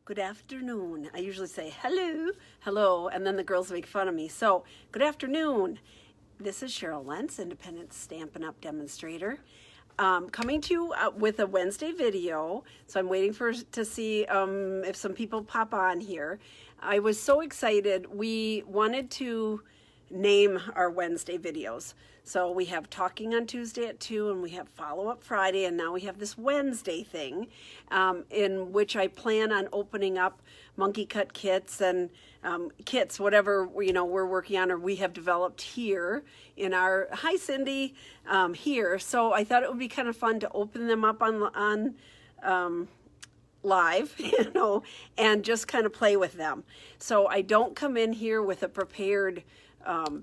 good afternoon. I usually say hello, hello, and then the girls make fun of me. So, good afternoon. This is Cheryl Lentz, independent Stampin' Up! Demonstrator. Coming to you with a Wednesday video. So I'm waiting to see if some people pop on here. I was so excited. We wanted to name our Wednesday videos. So we have Talking on Tuesday at 2, and we have Follow Up Friday, and now we have this Wednesday thing in which I plan on opening up monkey cut kits and kits, whatever we're working on or we have developed here in our, hi Cindy, here. So I thought it would be kind of fun to open them up on live, and just kind of play with them. So I don't come in here with a prepared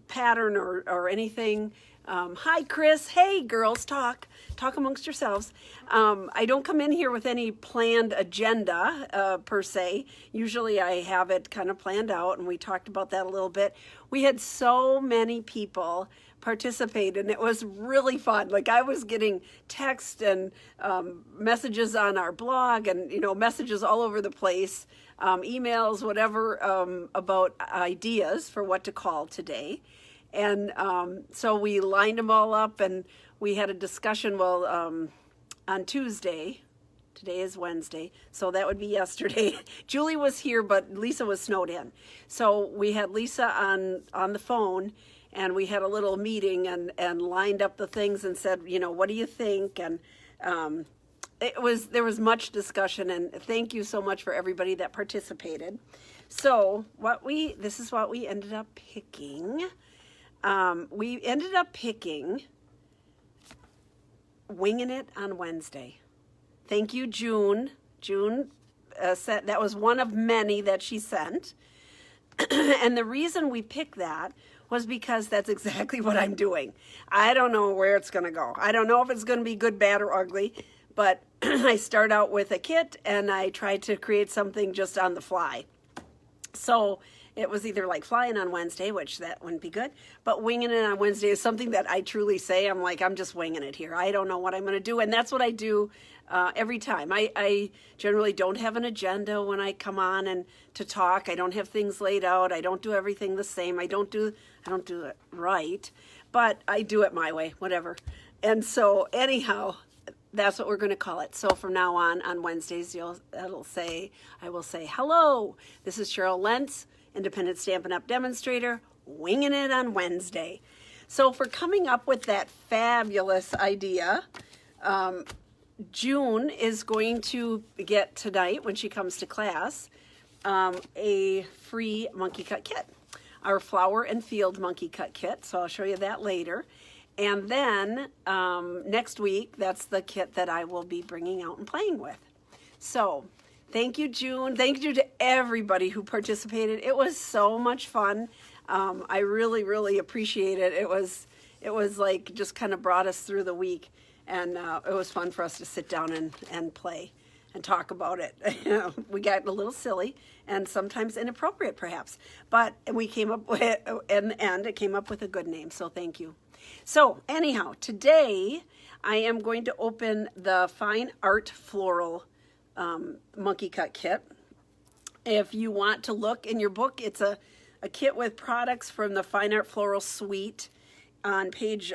pattern or anything. Hi Chris, hey girls, talk amongst yourselves. I don't come in here with any planned agenda per se. Usually I have it kind of planned out, and we talked about that a little bit. We had so many people participate, and it was really fun. Like, I was getting text and messages on our blog, and messages all over the place, emails, whatever, about ideas for what to call today. And so we lined them all up, and we had a discussion. Well, on Tuesday, today is Wednesday, so that would be yesterday. Julie was here, but Lisa was snowed in. So we had Lisa on the phone, and we had a little meeting and lined up the things and said, what do you think? And there was much discussion, and thank you so much for everybody that participated. So this is what we ended up picking. We ended up picking Winging It on Wednesday. Thank you, June. June said that was one of many that she sent. And the reason we picked that was because that's exactly what I'm doing. I don't know where it's going to go. I don't know if it's going to be good, bad, or ugly, but I start out with a kit and I try to create something just on the fly. So it was either like flying on Wednesday, which that wouldn't be good, but winging it on Wednesday is something that I truly say. I'm just winging it here. I don't know what I'm going to do, and that's what I do every time. I generally don't have an agenda when I come on and to talk. I don't have things laid out. I don't do everything the same. I don't do it right, but I do it my way, whatever. And so anyhow, that's what we're going to call it. So from now on Wednesdays, I will say, hello, this is Cheryl Lentz, independent Stampin' Up! Demonstrator, winging it on Wednesday. So for coming up with that fabulous idea, June is going to get tonight, when she comes to class, a free monkey cut kit, our flower and field monkey cut kit. So I'll show you that later. And then next week, that's the kit that I will be bringing out and playing with. So thank you, June. Thank you to everybody who participated. It was so much fun. I really, really appreciate it. It was like just kind of brought us through the week, and it was fun for us to sit down and play and talk about it. We got a little silly and sometimes inappropriate, perhaps, but we came up with, in the end, it came up with a good name. So thank you. So anyhow, today I am going to open the Fine Art Floral monkey cut kit. If you want to look in your book, it's a kit with products from the Fine Art Floral Suite on page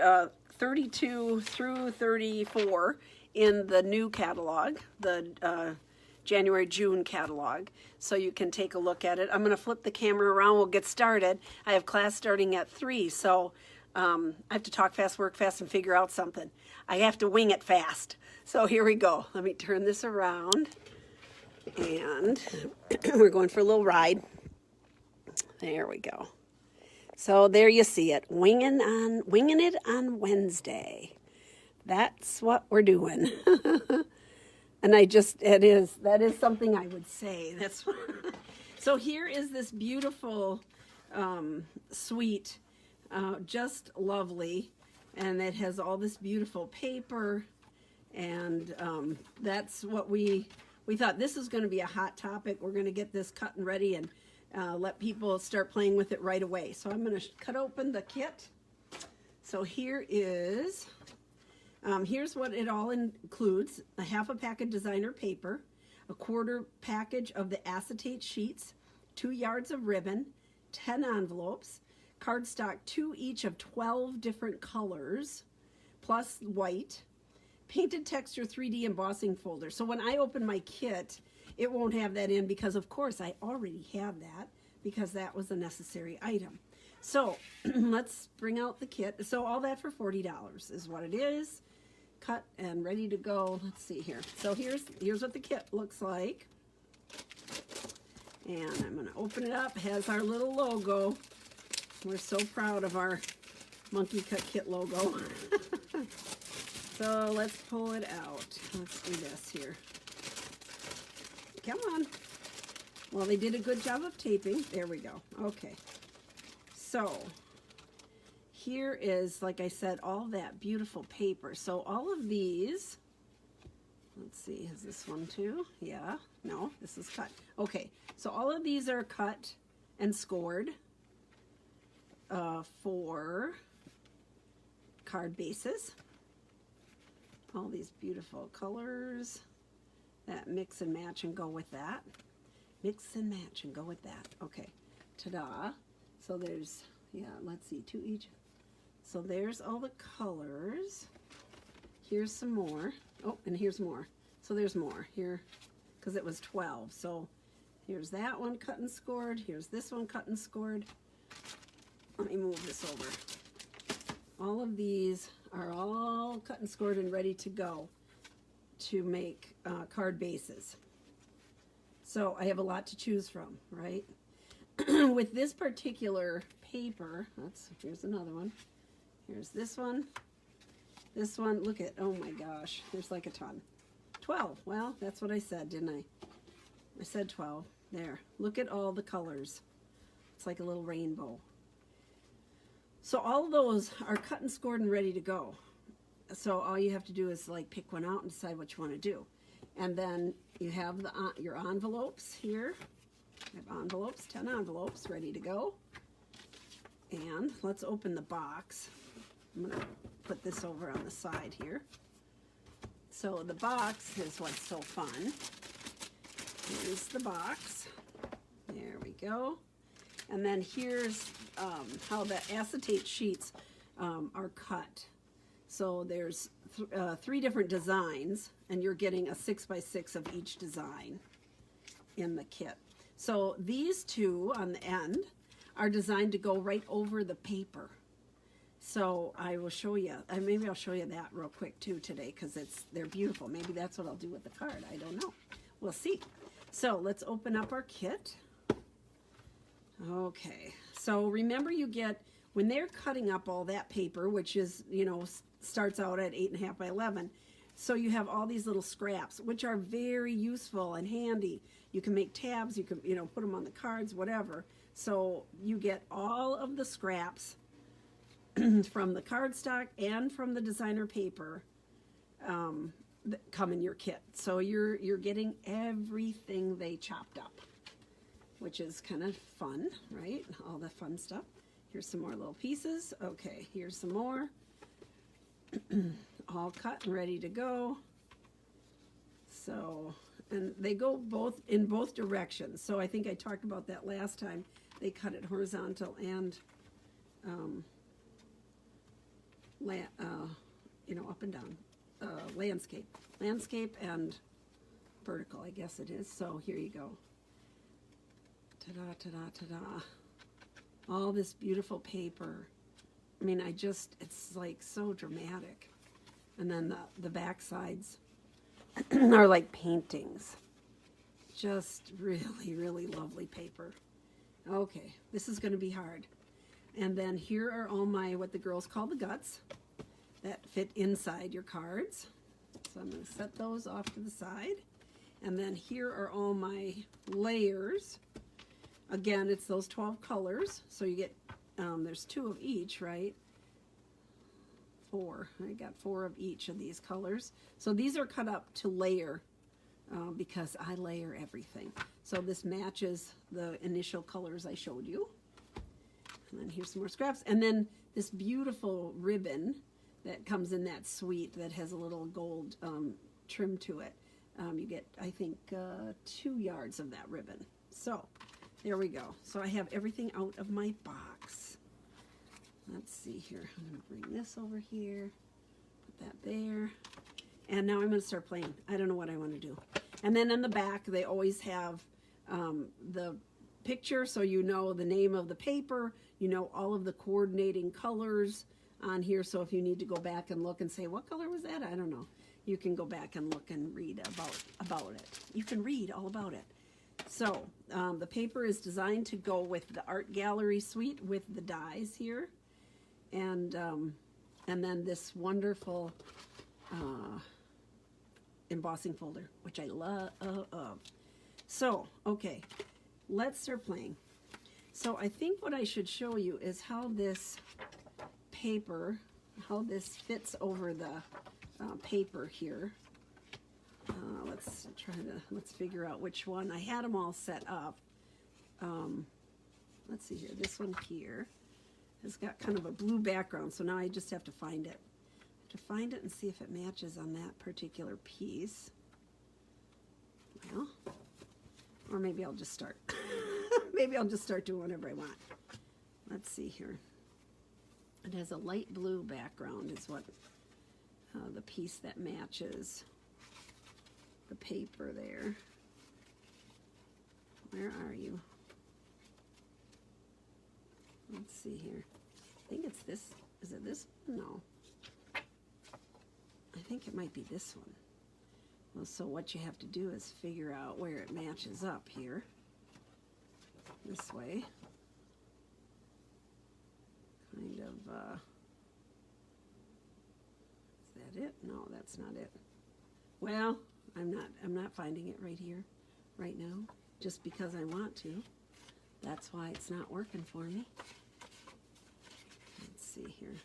32 through 34 in the new catalog, the January-June catalog. So you can take a look at it. I'm going to flip the camera around. We'll get started. I have class starting at 3, so I have to talk fast, work fast, and figure out something. I have to wing it fast. So here we go. Let me turn this around, and we're going for a little ride. There we go. So there you see it, winging it on Wednesday. That's what we're doing. And that is something I would say. That's so here is this beautiful suite, just lovely, and it has all this beautiful paper, and that's what we thought. This is going to be a hot topic. We're going to get this cut and ready and let people start playing with it right away. So I'm going to cut open the kit. So here is, here's what it all includes: a half a pack of designer paper, a quarter package of the acetate sheets, 2 yards of ribbon, 10 envelopes, cardstock 2 each of 12 different colors, plus white, painted texture 3D embossing folder. So when I open my kit, it won't have that in because of course I already have that because that was a necessary item. So let's bring out the kit. So all that for $40 is what it is. Cut and ready to go. Let's see here. So here's what the kit looks like. And I'm going to open it up. It has our little logo. We're so proud of our Monkey Cut Kit logo. So let's pull it out. Let's do this here. Come on. Well, they did a good job of taping. There we go. Okay. So here is, like I said, all that beautiful paper. So all of these, let's see, is this one too? Yeah. No, this is cut. Okay. So all of these are cut and scored for card bases. All these beautiful colors that mix and match and go with that. Mix and match and go with that. Okay, ta-da. So there's, yeah, let's see, 2 each. So there's all the colors. Here's some more. Oh, and here's more. So there's more here because it was 12. So here's that one cut and scored. Here's this one cut and scored. Let me move this over. All of these are all cut and scored and ready to go to make card bases. So I have a lot to choose from, right? With this particular paper, here's another one. Here's this one. This one, look at, oh my gosh, there's like a ton. 12, well, that's what I said, didn't I? I said 12. There, look at all the colors. It's like a little rainbow. So all of those are cut and scored and ready to go. So all you have to do is like pick one out and decide what you want to do. And then you have your envelopes here. I have envelopes, 10 envelopes ready to go. And let's open the box. I'm going to put this over on the side here. So the box is what's so fun. Here's the box. There we go. And then here's how the acetate sheets are cut. So there's 3 different designs, and you're getting a 6x6 of each design in the kit. So these 2 on the end are designed to go right over the paper. So I will show you, maybe I'll show you that real quick too today because they're beautiful. Maybe that's what I'll do with the card. I don't know. We'll see. So let's open up our kit. Okay, so remember you get, when they're cutting up all that paper, which is, you know, starts out at 8.5 by 11, so you have all these little scraps, which are very useful and handy. You can make tabs, you can, you know, put them on the cards, whatever. So you get all of the scraps from the cardstock and from the designer paper that come in your kit. So you're getting everything they chopped up, which is kind of fun, right? All the fun stuff. Here's some more little pieces. Okay, here's some more. All cut and ready to go. So, and they go in both directions. So I think I talked about that last time. They cut it horizontal and, you know, up and down. Landscape and vertical, I guess it is. So here you go. Ta-da, ta-da, ta-da. All this beautiful paper. I mean, it's like so dramatic. And then the back sides are like paintings. Just really, really lovely paper. Okay, this is going to be hard. And then here are all my, what the girls call the guts, that fit inside your cards. So I'm going to set those off to the side. And then here are all my layers. Again, it's those 12 colors. So you get, there's 2 of each, right? 4. I got 4 of each of these colors. So these are cut up to layer because I layer everything. So this matches the initial colors I showed you. And then here's some more scraps. And then this beautiful ribbon that comes in that suite that has a little gold trim to it. You get, I think, 2 yards of that ribbon. So there we go. So I have everything out of my box. Let's see here. I'm going to bring this over here, put that there, and now I'm going to start playing. I don't know what I want to do. And then in the back, they always have the picture, so you know the name of the paper, you know all of the coordinating colors on here. So if you need to go back and look and say, what color was that? I don't know. You can go back and look and read about it. You can read all about it. So the paper is designed to go with the art gallery suite with the dies here, and then this wonderful embossing folder, which I love. So okay, let's start playing. So I think what I should show you is how this paper, how this fits over the paper here. Let's figure out which one. I had them all set up. Let's see here. This one here has got kind of a blue background, so now I just have to find it. And see if it matches on that particular piece. Well, or maybe I'll just start. Maybe I'll just start doing whatever I want. Let's see here. It has a light blue background is what the piece that matches the paper there. Where are you? Let's see here. I think it's this. Is it this one? No. I think it might be this one. Well, so what you have to do is figure out where it matches up here. This way. Kind of, is that it? No, that's not it. Well, I'm not finding it right here, right now, just because I want to. That's why it's not working for me. Let's see here.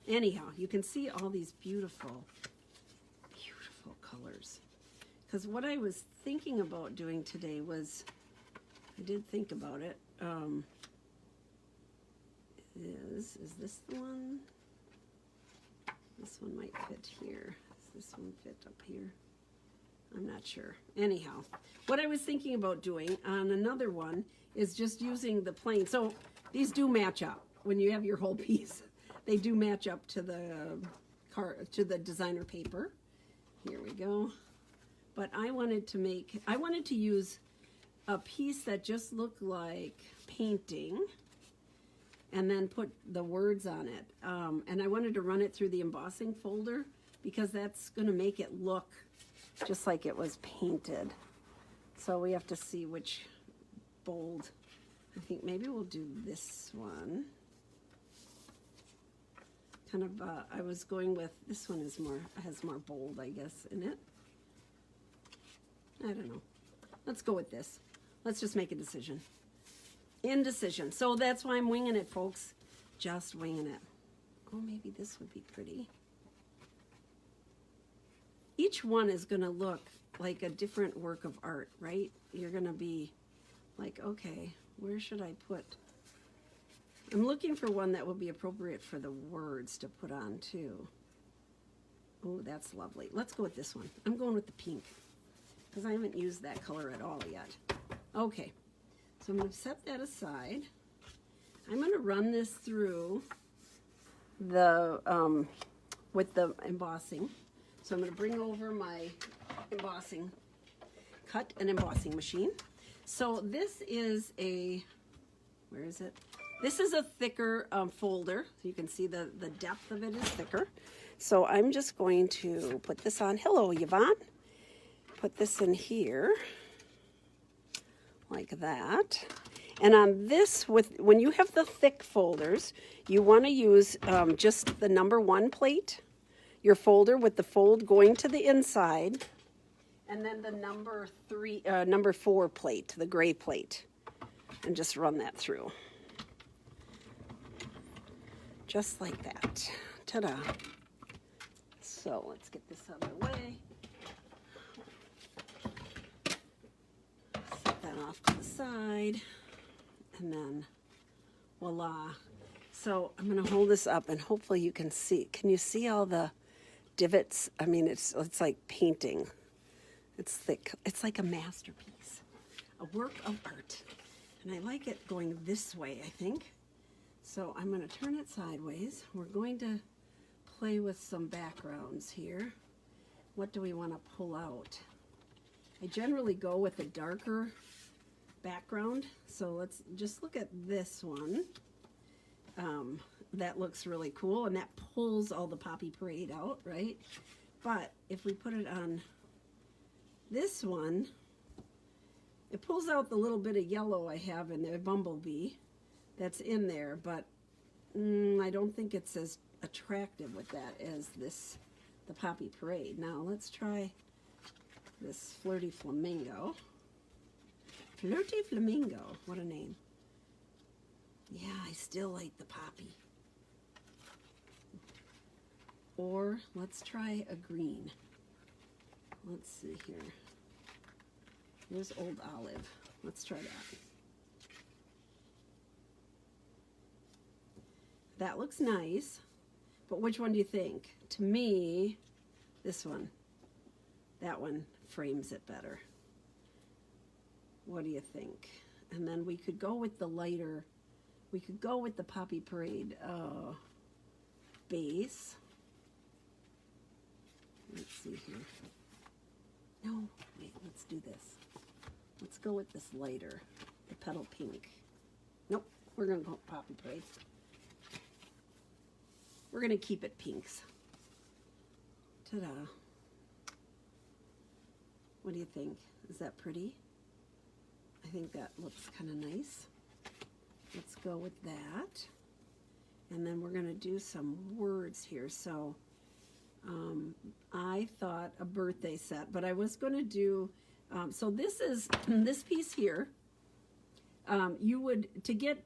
Anyhow, you can see all these beautiful, beautiful colors. Because what I was thinking about doing today was, I did think about it, is this the one? This one might fit here. Does this one fit up here? I'm not sure. Anyhow, what I was thinking about doing on another one is just using the plain. So these do match up when you have your whole piece. They do match up to the designer paper. Here we go. But I wanted to use a piece that just looked like painting, and then put the words on it. And I wanted to run it through the embossing folder because that's going to make it look just like it was painted. So we have to see which bold. I think maybe we'll do this one. Kind of, I was going with, this one has more bold, I guess, in it. I don't know. Let's go with this. Let's just make a decision. Indecision. So that's why I'm winging it, folks. Just winging it. Oh, maybe this would be pretty. Each one is going to look like a different work of art, right? You're going to be like, okay, where should I put? I'm looking for one that will be appropriate for the words to put on too. Oh, that's lovely. Let's go with this one. I'm going with the pink because I haven't used that color at all yet. Okay, so I'm going to set that aside. I'm going to run this through the with the embossing. So I'm going to bring over my embossing, cut and embossing machine. So this is a, where is it? This is a thicker folder, so you can see the depth of it is thicker. So I'm just going to put this on. Hello, Yvonne. Put this in here, like that. And on this, when you have the thick folders, you want to use just the #1 plate, your folder with the fold going to the inside, and then the number 4 plate, the gray plate, and just run that through. Just like that. Ta-da. So let's get this out of the way. Set that off to the side. And then voila. So I'm going to hold this up and hopefully you can see. Can you see all the divots. I mean, it's like painting. It's thick. It's like a masterpiece, a work of art. And I like it going this way, I think. So I'm going to turn it sideways. We're going to play with some backgrounds here. What do we want to pull out? I generally go with a darker background. So let's just look at this one. That looks really cool, and that pulls all the Poppy Parade out, right? But if we put it on this one, it pulls out the little bit of yellow I have in there, bumblebee, that's in there, but I don't think it's as attractive with that as the Poppy Parade. Now let's try this Flirty Flamingo. Flirty Flamingo, what a name. Yeah, I still like the poppy. Or let's try a green. Let's see here. Here's Old Olive. Let's try that. That looks nice, but which one do you think? To me, this one. That one frames it better. What do you think? And then we could go with the lighter, we could go with the Poppy Parade base. Let's see here. No, wait, let's do this. Let's go with this lighter, the Petal Pink. Nope, we're gonna go Poppy Parade. We're gonna keep it pinks. Ta-da. What do you think? Is that pretty? I think that looks kind of nice. Let's go with that. And then we're gonna do some words here. So I thought a birthday set, but I was gonna do, so this is, this piece here, you would, to get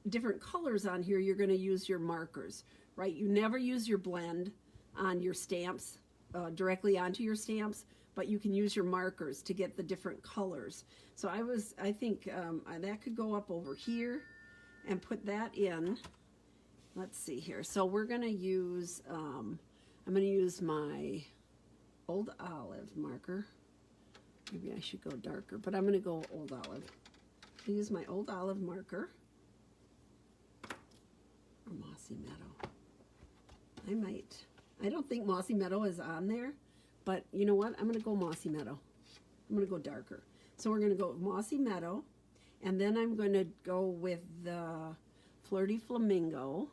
different colors on here, you're gonna use your markers, right? You never use your blend on your stamps, directly onto your stamps, but you can use your markers to get the different colors. So I think that could go up over here and put that in. Let's see here. So we're gonna use, I'm gonna use my Old Olive marker. Maybe I should go darker, but I'm gonna go Old Olive. I'll use my Old Olive marker. Or Mossy Meadow. I don't think Mossy Meadow is on there, but you know what? I'm gonna go Mossy Meadow. I'm gonna go darker. So we're gonna go Mossy Meadow, and then I'm gonna go with the Flirty Flamingo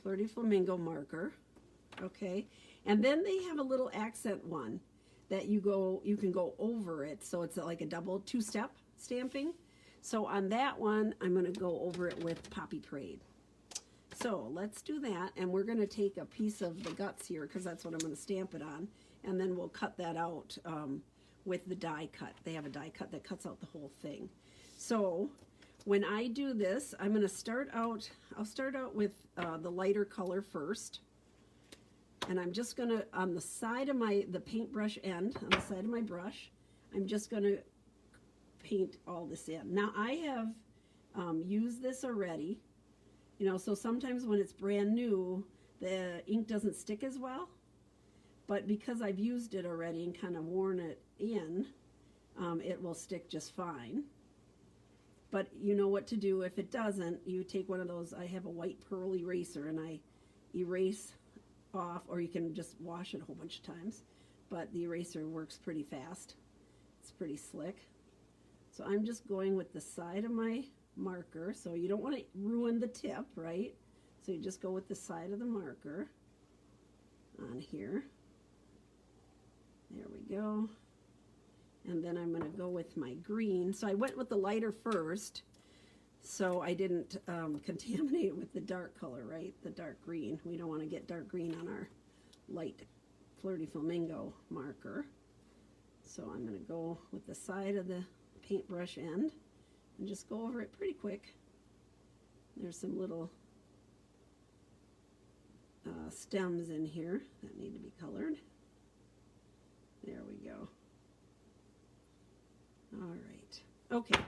marker, okay? And then they have a little accent one that you can go over it, so it's like a double two-step stamping. So on that one, I'm gonna go over it with Poppy Parade. So let's do that, and we're gonna take a piece of the guts here, because that's what I'm gonna stamp it on, and then we'll cut that out with the die cut. They have a die cut that cuts out the whole thing. So when I do this, I'm gonna start out, I'll start out with the lighter color first, and I'm just gonna, on the side of the paintbrush end, on the side of my brush, I'm just gonna paint all this in. Now I have used this already, you know, so sometimes when it's brand new, the ink doesn't stick as well, but because I've used it already and kind of worn it in, it will stick just fine. But you know what to do if it doesn't. You take one of those, I have a white pearl eraser, and I erase off, or you can just wash it a whole bunch of times, but the eraser works pretty fast. It's pretty slick. So I'm just going with the side of my marker, so you don't want to ruin the tip, right? So you just go with the side of the marker on here. There we go. And then I'm going to go with my green. So I went with the lighter first, so I didn't contaminate it with the dark color, right? The dark green. We don't want to get dark green on our light Flirty Flamingo marker. So I'm going to go with the side of the paintbrush end and just go over it pretty quick. There's some little stems in here that need to be colored. There we go. All right. Okay.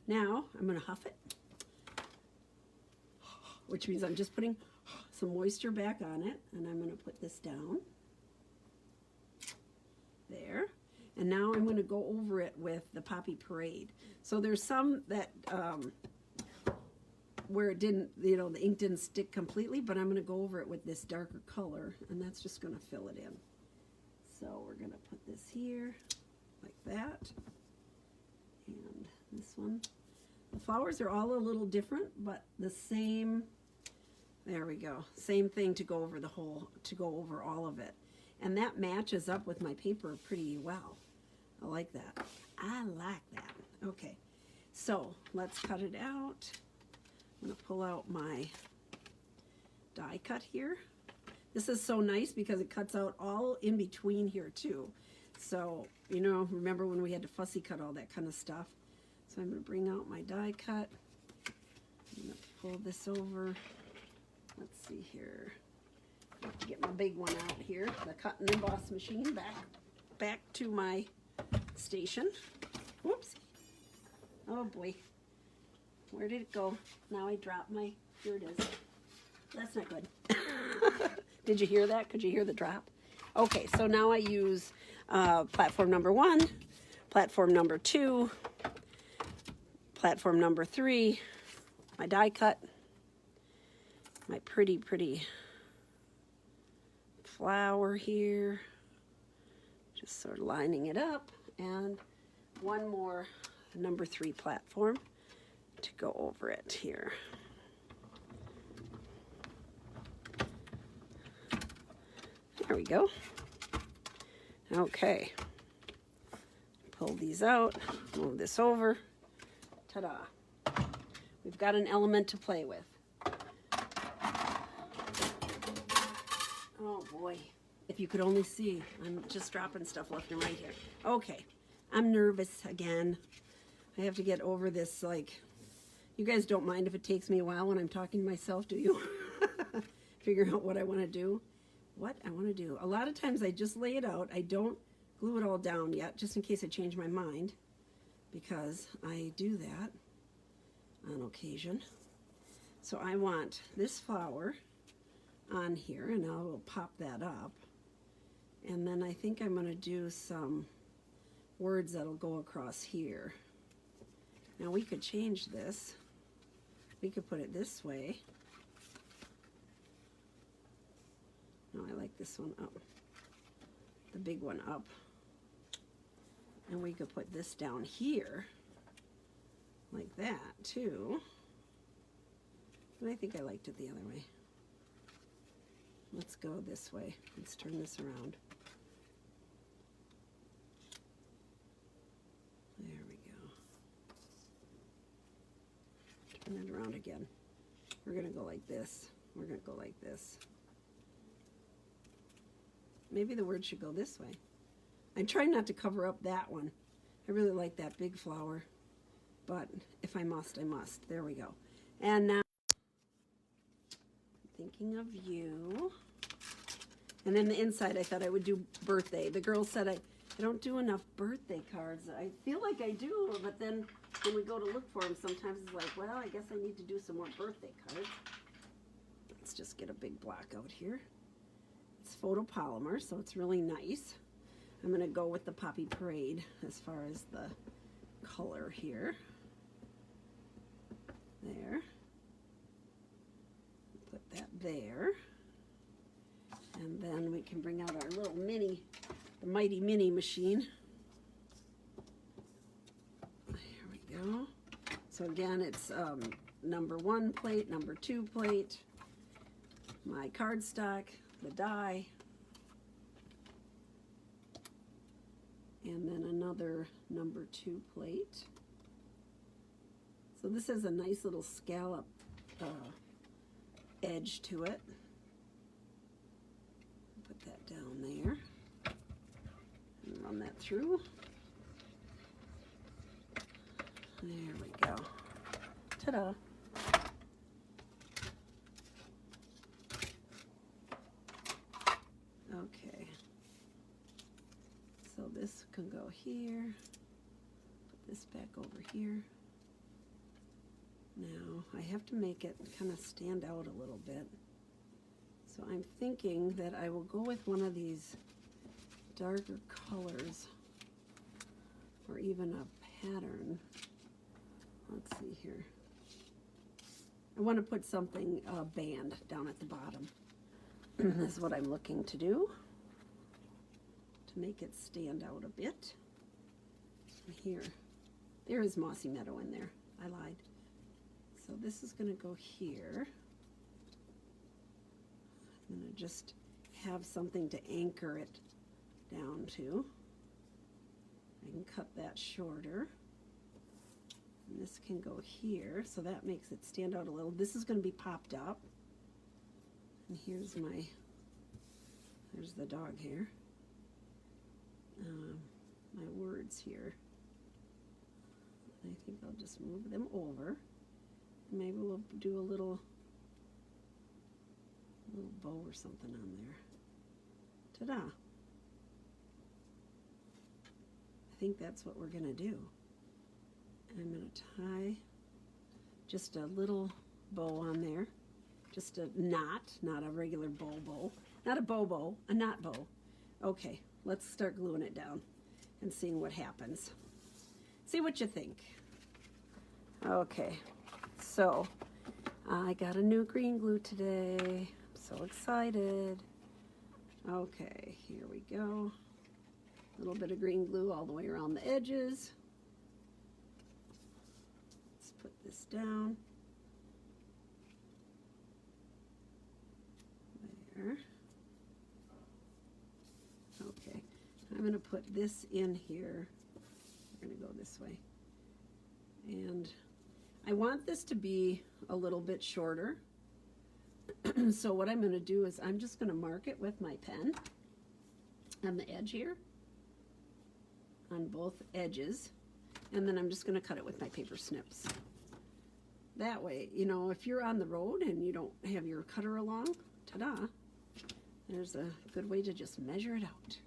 Now I'm going to huff it, which means I'm just putting some moisture back on it, and I'm going to put this down. There. And now I'm going to go over it with the Poppy Parade. So there's some that where it didn't, you know, the ink didn't stick completely, but I'm going to go over it with this darker color, and that's just going to fill it in. So we're going to put this here like that, and this one. The flowers are all a little different, but the same. There we go. Same thing to go over the whole, to go over all of it. And that matches up with my paper pretty well. I like that. I like that. Okay, so let's cut it out. I'm going to pull out my die cut here. This is so nice because it cuts out all in between here too. So, you know, remember when we had to fussy cut all that kind of stuff? So I'm going to bring out my die cut. I'm going to pull this over. Let's see here. I have to get my big one out here. The cut and emboss machine back to my station. Whoops. Oh boy. Where did it go? Now I dropped my, here it is. That's not good. Did you hear that? Could you hear the drop? Okay, so now I use platform number 1, platform number 2, platform number 3, my die cut, my pretty flower here, just sort of lining it up, and one more number 3 platform to go over it here. There we go. Okay. Pull these out, move this over. Ta-da. We've got an element to play with. Oh boy. If you could only see, I'm just dropping stuff left and right here. Okay. I'm nervous again. I have to get over this, like, you guys don't mind if it takes me a while when I'm talking to myself, do you? Figure out what I want to do. What I want to do. A lot of times I just lay it out. I don't glue it all down yet, just in case I change my mind, because I do that on occasion. So I want this flower on here, and I will pop that up. And then I think I'm going to do some words that'll go across here. Now we could change this. We could put it this way. No, I like this one up. The big one up. And we could put this down here. Like that, too. But I think I liked it the other way. Let's go this way. Let's turn this around. There we go. Turn it around again. We're going to go like this. We're going to go like this. Maybe the word should go this way. I'm trying not to cover up that one. I really like that big flower, but if I must, I must. There we go. And now, thinking of you. And then the inside, I thought I would do birthday. The girls said I don't do enough birthday cards. I feel like I do, but then when we go to look for them, sometimes it's like, well, I guess I need to do some more birthday cards. Let's just get a big block out here. It's photopolymer, so it's really nice. I'm going to go with the Poppy Parade as far as the color here. There. Put that there. And then we can bring out our little mini, the Mighty Mini machine. There we go. So again, it's number 1 plate, number 2 plate, my cardstock, the die, and then another number 2 plate. So this has a nice little scallop edge to it. Put that down there and run that through. There we go. Ta-da! Okay, so this can go here, put this back over here. Now I have to make it kind of stand out a little bit. So I'm thinking that I will go with one of these darker colors or even a pattern. Let's see here. I want to put something, band down at the bottom. This is what I'm looking to do to make it stand out a bit. And here, there is Mossy Meadow in there. I lied. So this is going to go here. I'm going to just have something to anchor it down to. I can cut that shorter. And this can go here, so that makes it stand out a little. This is going to be popped up. And here's there's the dog hair. My words here. I think I'll just move them over. Maybe we'll do a little bow or something on there. Ta-da! I think that's what we're gonna do. I'm gonna tie just a little bow on there. Just a knot, not a regular bow. Not a bow, a knot bow. Okay, let's start gluing it down and seeing what happens. See what you think. Okay, so I got a new green glue today. I'm so excited. Okay, here we go. A little bit of green glue all the way around the edges. Let's put this down. There. Okay, I'm going to put this in here. We're going to go this way. And I want this to be a little bit shorter. So what I'm going to do is I'm just going to mark it with my pen on the edge here, on both edges, and then I'm just going to cut it with my paper snips. That way, you know, if you're on the road and you don't have your cutter along, ta-da, there's a good way to just measure it out.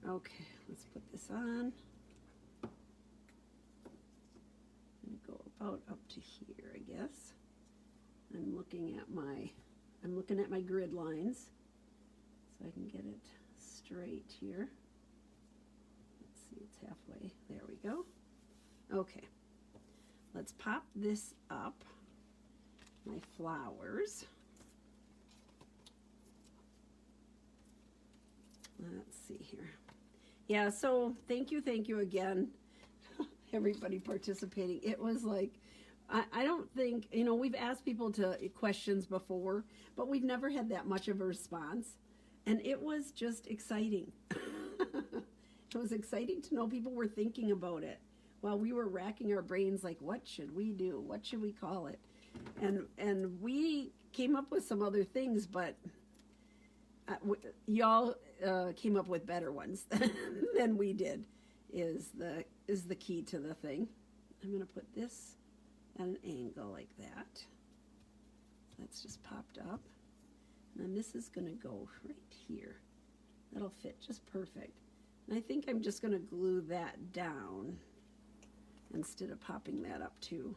Okay, let's put this on. And go about up to here, I guess. I'm looking at my grid lines so I can get it straight here. Let's see, it's halfway. There we go. Okay, let's pop this up. My flowers. Let's see here. Yeah, so thank you again, everybody participating. It was like, I don't think, you know, we've asked people to questions before, but we've never had that much of a response. And it was just exciting. It was exciting to know people were thinking about it while we were racking our brains like, what should we do? What should we call it? And we came up with some other things, but y'all came up with better ones than we did, is the key to the thing. I'm going to put this at an angle like that. That's just popped up. And then this is going to go right here. That'll fit just perfect. And I think I'm just going to glue that down instead of popping that up too.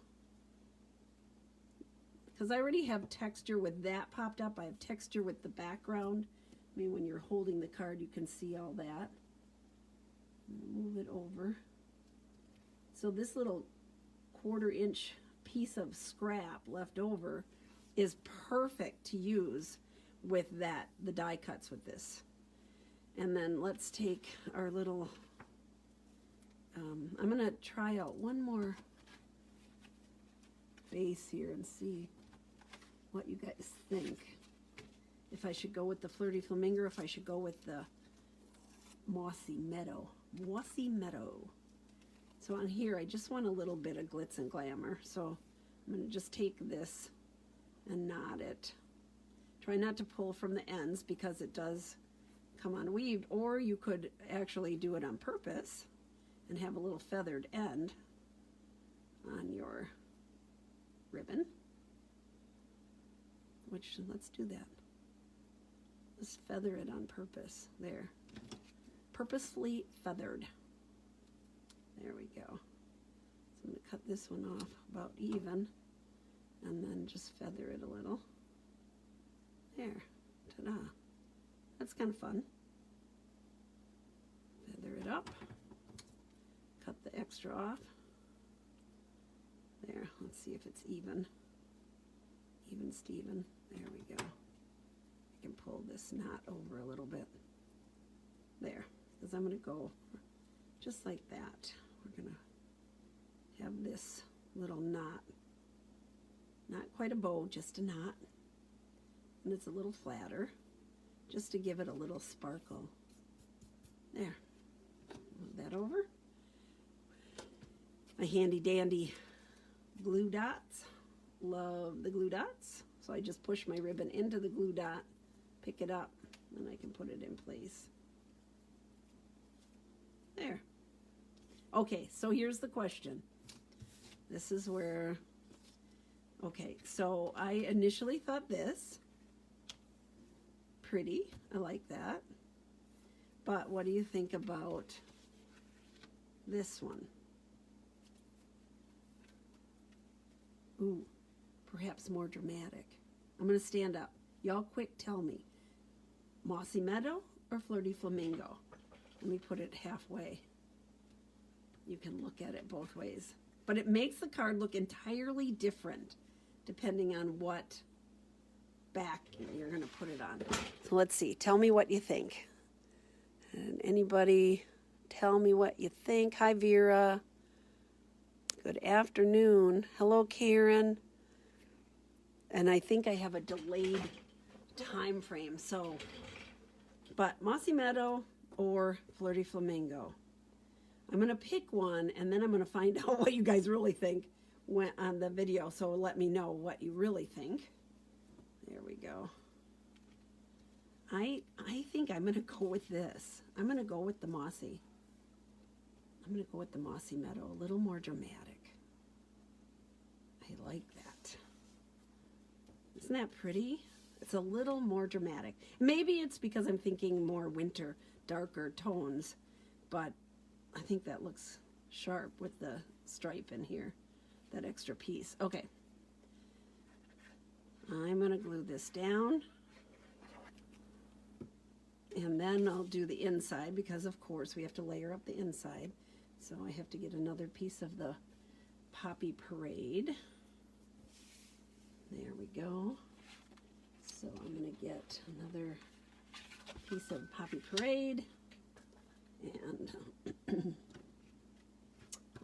Because I already have texture with that popped up. I have texture with the background. I mean, when you're holding the card, you can see all that. Move it over. So this little 1/4 inch piece of scrap left over is perfect to use with the die cuts with this. And then let's take our little, I'm going to try out one more base here and see what you guys think. If I should go with the Flirty Flamingo, or if I should go with the Mossy Meadow. Mossy Meadow. So on here, I just want a little bit of glitz and glamour. So I'm going to just take this and knot it. Try not to pull from the ends because it does come unweaved, or you could actually do it on purpose and have a little feathered end on your ribbon. Which, let's do that. Let's feather it on purpose. There. Purposefully feathered. There we go. So I'm going to cut this one off about even and then just feather it a little. There. Ta-da. That's kind of fun. Feather it up. Cut the extra off. There, let's see if it's even. Even Steven. There we go. I can pull this knot over a little bit. There, because I'm going to go just like that. We're going to have this little knot. Not quite a bow, just a knot. And it's a little flatter, just to give it a little sparkle. There. Move that over. My handy dandy glue dots. Love the glue dots. So I just push my ribbon into the glue dot, pick it up, and I can put it in place. There. Okay, so here's the question. This is where, okay, so I initially thought this. Pretty, I like that. But what do you think about this one? Ooh, perhaps more dramatic. I'm going to stand up. Y'all quick tell me. Mossy Meadow or Flirty Flamingo? Let me put it halfway. You can look at it both ways. But it makes the card look entirely different depending on what back you're going to put it on. So let's see. Tell me what you think. And anybody tell me what you think? Hi, Vera. Good afternoon. Hello, Karen. And I think I have a delayed time frame. So, but Mossy Meadow or Flirty Flamingo. I'm going to pick one, and then I'm going to find out what you guys really think on the video. So let me know what you really think. There we go. I think I'm going to go with this. I'm going to go with the Mossy. I'm going to go with the Mossy Meadow. A little more dramatic. I like that. Isn't that pretty? It's a little more dramatic. Maybe it's because I'm thinking more winter, darker tones, but I think that looks sharp with the stripe in here, that extra piece. Okay. I'm going to glue this down. And then I'll do the inside because, of course, we have to layer up the inside. So I have to get another piece of the Poppy Parade. There we go. So I'm going to get another piece of Poppy Parade and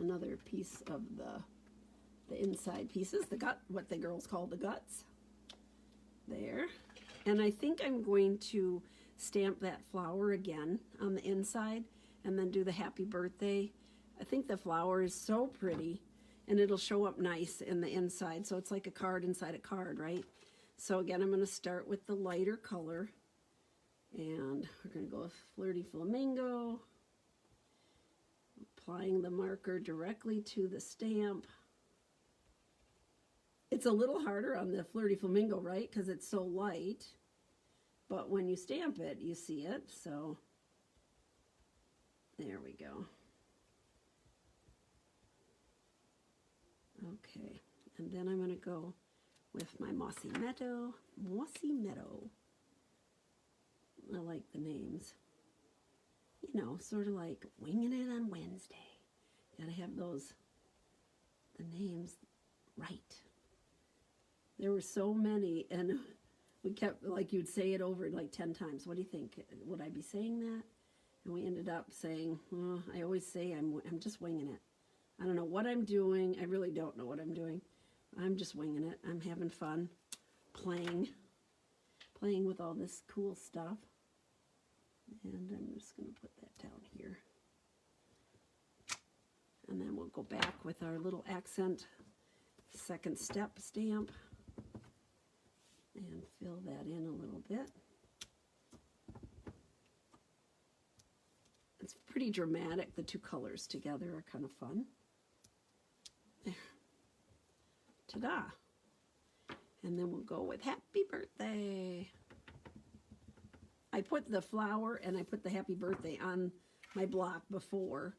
another piece of the inside pieces, the gut, what the girls call the guts. There. And I think I'm going to stamp that flower again on the inside and then do the happy birthday. I think the flower is so pretty and it'll show up nice in the inside. So it's like a card inside a card, right? So again, I'm going to start with the lighter color and we're going to go with Flirty Flamingo, applying the marker directly to the stamp. It's a little harder on the Flirty Flamingo, right? Because it's so light. But when you stamp it, you see it. So there we go. Okay. And then I'm going to go with my Mossy Meadow. Mossy Meadow. I like the names. You know, sort of like Winging It on Wednesday. Gotta have those, the names right. There were so many, and we kept, like, you'd say it over like 10 times. What do you think? Would I be saying that? And we ended up saying, well, I always say I'm just winging it. I don't know what I'm doing. I really don't know what I'm doing. I'm just winging it. I'm having fun playing with all this cool stuff. And I'm just going to put that down here. And then we'll go back with our little accent second step stamp and fill that in a little bit. It's pretty dramatic. The two colors together are kind of fun. There. Ta-da. And then we'll go with Happy Birthday. I put the flower and I put the Happy Birthday on my block before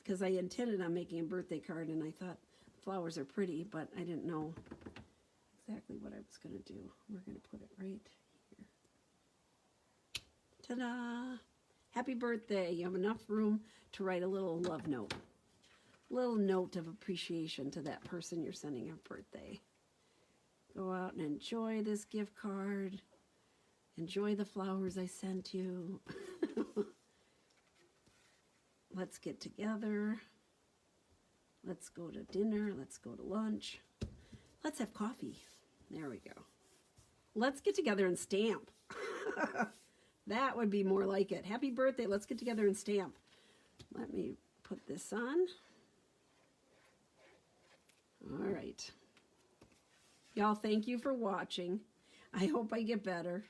because I intended on making a birthday card and I thought flowers are pretty, but I didn't know exactly what I was going to do. We're going to put it right here. Ta-da! Happy birthday. You have enough room to write a little love note. Little note of appreciation to that person you're sending a birthday. Go out and enjoy this gift card. Enjoy the flowers I sent you. Let's get together. Let's go to dinner. Let's go to lunch. Let's have coffee. There we go. Let's get together and stamp. That would be more like it. Happy birthday. Let's get together and stamp. Let me put this on. All right. Y'all, thank you for watching. I hope I get better.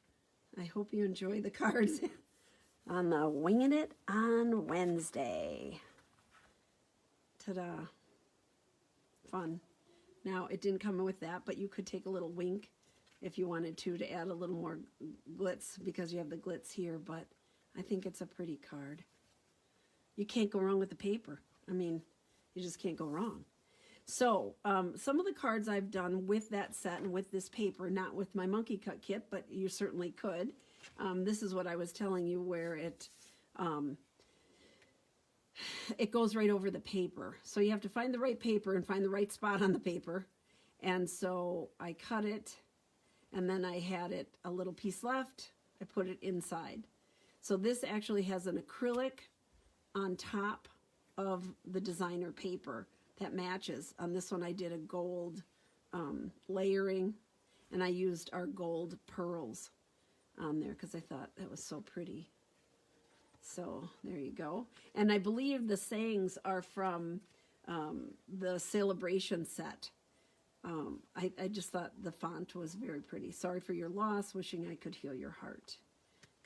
I hope you enjoy the cards on the Winging It on Wednesday. Ta-da. Fun. Now, it didn't come with that, but you could take a little wink if you wanted to add a little more glitz because you have the glitz here, but I think it's a pretty card. You can't go wrong with the paper. I mean, you just can't go wrong. So, some of the cards I've done with that set and with this paper, not with my monkey cut kit, but you certainly could. This is what I was telling you where it goes right over the paper. So you have to find the right paper and find the right spot on the paper. And so I cut it, and then I had it a little piece left. I put it inside. So this actually has an acrylic on top of the designer paper that matches. On this one I did a gold layering, and I used our gold pearls on there because I thought that was so pretty. So there you go. And I believe the sayings are from the celebration set. I just thought the font was very pretty. Sorry for your loss, wishing I could heal your heart.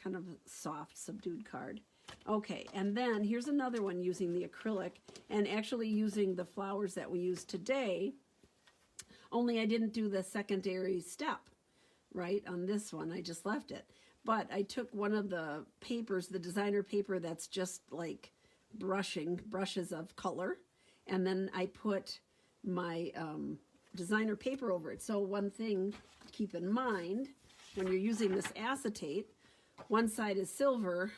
Kind of a soft, subdued card. Okay, and then here's another one using the acrylic and actually using the flowers that we used today, only I didn't do the secondary step, right, on this one. I just left it. But I took one of the papers, the designer paper that's just like brushes of color, and then I put my designer paper over it. So one thing to keep in mind when you're using this acetate, one side is silver.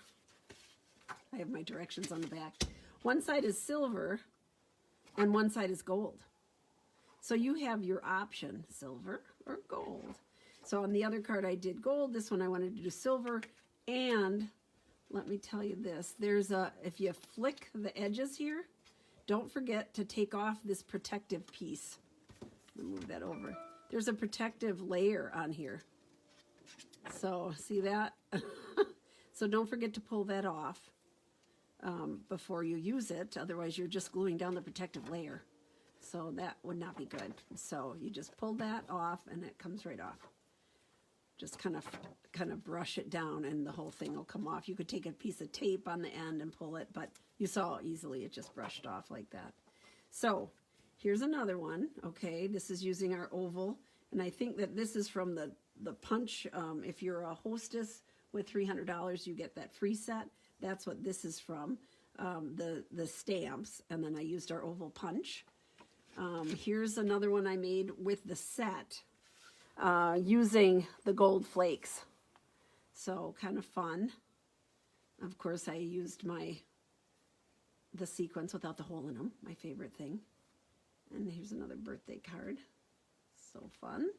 I have my directions on the back. One side is silver and one side is gold. So you have your option, silver or gold. So on the other card I did gold. This one I wanted to do silver. And let me tell you this, there's if you flick the edges here, don't forget to take off this protective piece. Let me move that over. There's a protective layer on here. So see that? So don't forget to pull that off before you use it. Otherwise you're just gluing down the protective layer. So that would not be good. So you just pull that off and it comes right off. Just kind of brush it down and the whole thing will come off. You could take a piece of tape on the end and pull it, but you saw easily it just brushed off like that. So here's another one. Okay, this is using our oval, and I think that this is from the punch. If you're a hostess with $300, you get that free set. That's what this is from, the stamps, and then I used our oval punch. Here's another one I made with the set using the gold flakes. So kind of fun. Of course, I used the sequins without the hole in them, my favorite thing. And here's another birthday card. So fun.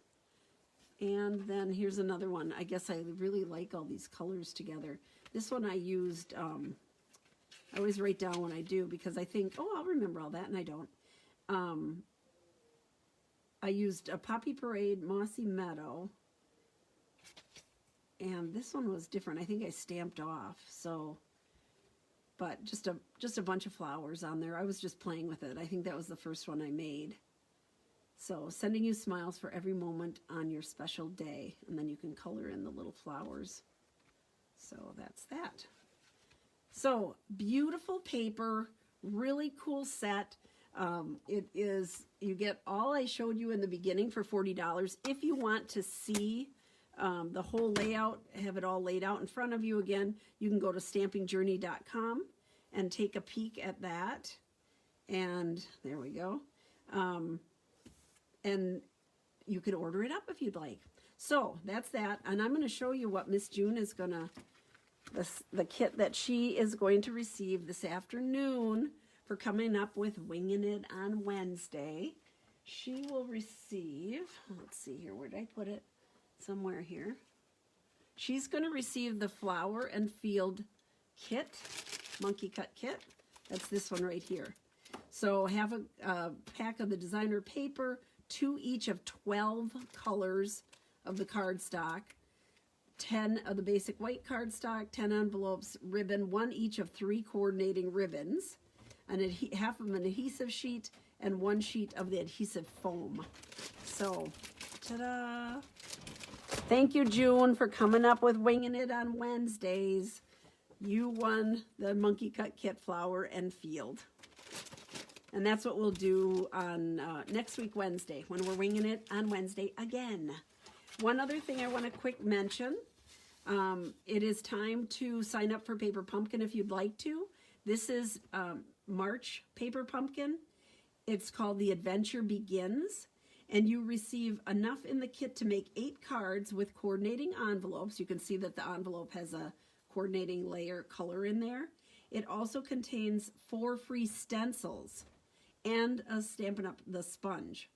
And then here's another one. I guess I really like all these colors together. This one I used, I always write down when I do because I think, oh, I'll remember all that, and I don't. I used a Poppy Parade Mossy Meadow, and this one was different. I think I stamped off, so, but just a bunch of flowers on there. I was just playing with it. I think that was the first one I made. So sending you smiles for every moment on your special day, and then you can color in the little flowers. So that's that. So beautiful paper, really cool set. It is, you get all I showed you in the beginning for $40. If you want to see the whole layout, have it all laid out in front of you again, you can go to stampingjourney.com and take a peek at that. And there we go. And you could order it up if you'd like. So that's that. And I'm going to show you what Miss June is going to, the kit that she is going to receive this afternoon for coming up with Winging It on Wednesday. She will receive, let's see here, where did I put it? Somewhere here. She's going to receive the Flower and Field kit, monkey cut kit. That's this one right here. So have a pack of the designer paper, 2 each of 12 colors of the cardstock, 10 of the basic white cardstock, 10 envelopes, ribbon, 1 each of 3 coordinating ribbons, and half of an adhesive sheet, and 1 sheet of the adhesive foam. So, ta-da! Thank you, June, for coming up with Winging It on Wednesdays. You won the Monkey Cut Kit Flower and Field. And that's what we'll do on next week, Wednesday, when we're Winging It on Wednesday again. One other thing I want to quick mention. It is time to sign up for Paper Pumpkin if you'd like to. This is March Paper Pumpkin. It's called The Adventure Begins, and you receive enough in the kit to make 8 cards with coordinating envelopes. You can see that the envelope has a coordinating layer color in there. It also contains 4 free stencils and a Stampin' Up! The sponge.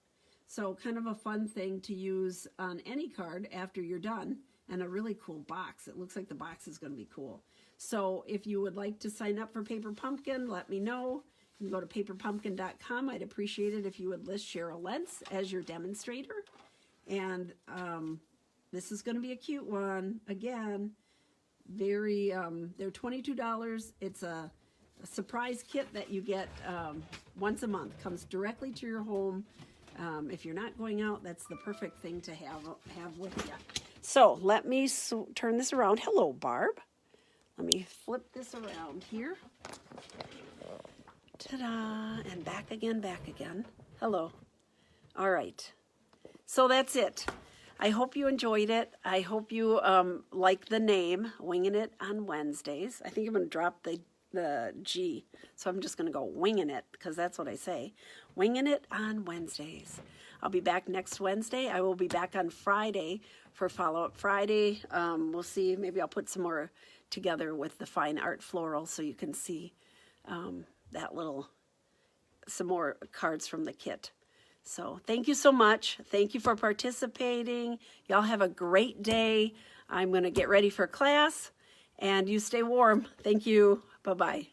So kind of a fun thing to use on any card after you're done, and a really cool box. It looks like the box is going to be cool. So if you would like to sign up for Paper Pumpkin, let me know. You can go to paperpumpkin.com. I'd appreciate it if you would list Cheryl Lentz as your demonstrator. And this is going to be a cute one. Again, they're $22. It's a surprise kit that you get once a month. Comes directly to your home. If you're not going out, that's the perfect thing to have with you. So let me turn this around. Hello, Barb. Let me flip this around here. Ta-da! And back again, back again. Hello. All right. So that's it. I hope you enjoyed it. I hope you like the name, Winging It on Wednesdays. I think I'm going to drop the G, so I'm just going to go Winging It, because that's what I say. Winging It on Wednesdays. I'll be back next Wednesday. I will be back on Friday for Follow-Up Friday. We'll see. Maybe I'll put some more together with the Fine Art Floral so you can see some more cards from the kit. So thank you so much. Thank you for participating. Y'all have a great day. I'm going to get ready for class, and you stay warm. Thank you. Bye-bye.